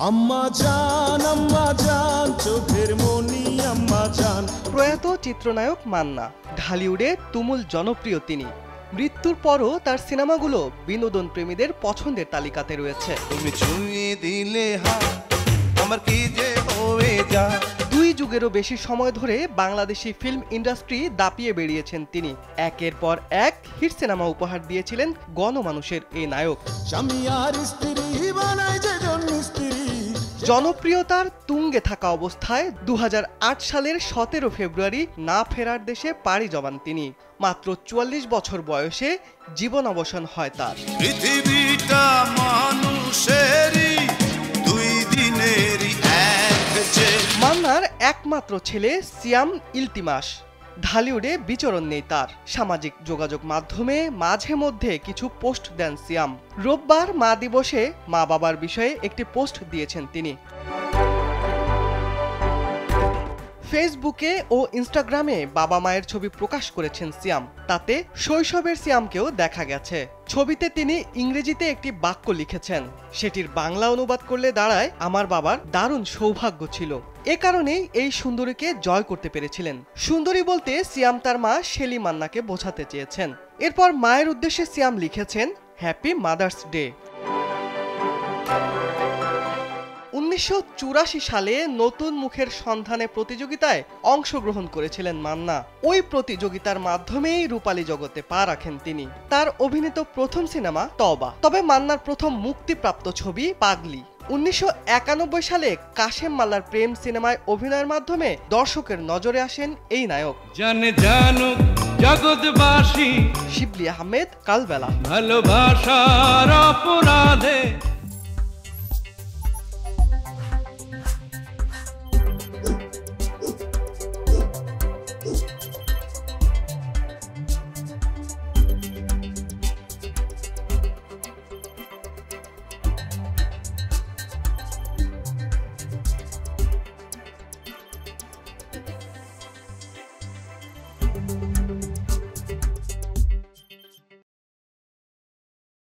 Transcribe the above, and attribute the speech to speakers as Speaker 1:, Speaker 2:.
Speaker 1: আম্মা জান চোখের মনি আম্মা জান।
Speaker 2: প্রয়াত চিত্রনায়ক মান্না ঢালিউডে তুমুল জনপ্রিয় তিনি। মৃত্যুর পরও তার সিনেমাগুলো বিনোদন প্রেমীদের পছন্দের তালিকাতে রয়েছে।
Speaker 3: তুমি ছুঁয়ে দিলে আমার কি যে হয়ে যায়।
Speaker 2: 2 যুগেরও বেশি সময় ধরে বাংলাদেশি ফিল্ম ইন্ডাস্ট্রি দাপিয়ে বেরিয়েছেন তিনি। একের পর এক হিট সিনেমা উপহার দিয়েছিলেন গণমানুষের এই নায়ক।
Speaker 1: স্বামী আর স্ত্রী বানায় যে স্ত্রী।
Speaker 2: জনপ্রিয়তার তুঙ্গে থাকা অবস্থায় 2008 সালের 17 ফেব্রুয়ারি না ফেরার দেশে পাড়ি জমান তিনি। মাত্র 44 বছর বয়সে জীবন অবসান হয় তার।
Speaker 3: পৃথিবীটা মানুষেরই দুই দিনেরই এক যে।
Speaker 2: মান্নার একমাত্র ছেলে সিয়াম ইলতিমাস। ঢালিউডে বিচরণ নেই তার। সামাজিক যোগাযোগ মাধ্যমে মাঝে মধ্যে কিছু পোস্ট দেন সিয়াম। রোববার মা দিবসে মা বাবার বিষয়ে একটি পোস্ট দিয়েছেন তিনি। ফেসবুকে ও ইনস্টাগ্রামে বাবা মায়ের ছবি প্রকাশ করেছেন সিয়াম। তাতে শৈশবের সিয়ামকেও দেখা গেছে। ছবিতে তিনি ইংরেজিতে একটি বাক্য লিখেছেন, সেটির বাংলা অনুবাদ করলে দাঁড়ায়, আমার বাবার দারুণ সৌভাগ্য ছিল, এ কারণেই এই সুন্দরীকে জয় করতে পেরেছিলেন। সুন্দরী বলতে সিয়াম তার মা শেলি মান্নাকে বোঝাতে চেয়েছেন। এরপর মায়ের উদ্দেশ্যে সিয়াম লিখেছেন, হ্যাপি মাদার্স ডে। 1984 সালে নতুন মুখের সন্ধানে প্রতিযোগিতায় অংশগ্রহণ করেছিলেন মান্না। ওই প্রতিযোগিতার মাধ্যমেই রূপালী জগতে পা রাখেন তিনি। তার অভিনীত প্রথম সিনেমা তওবা। তবে মান্নার প্রথম মুক্তিপ্রাপ্ত ছবি পাগলি। 1991 সালে কাশেম মাল্লার প্রেম সিনেমায় অভিনয়ের মাধ্যমে দর্শকের নজরে আসেন এই নায়ক।
Speaker 4: জানে জানুক জগৎবাসী
Speaker 2: শিবলি আহমেদ, কালবেলা।
Speaker 4: ভালোবাসার অপরাধে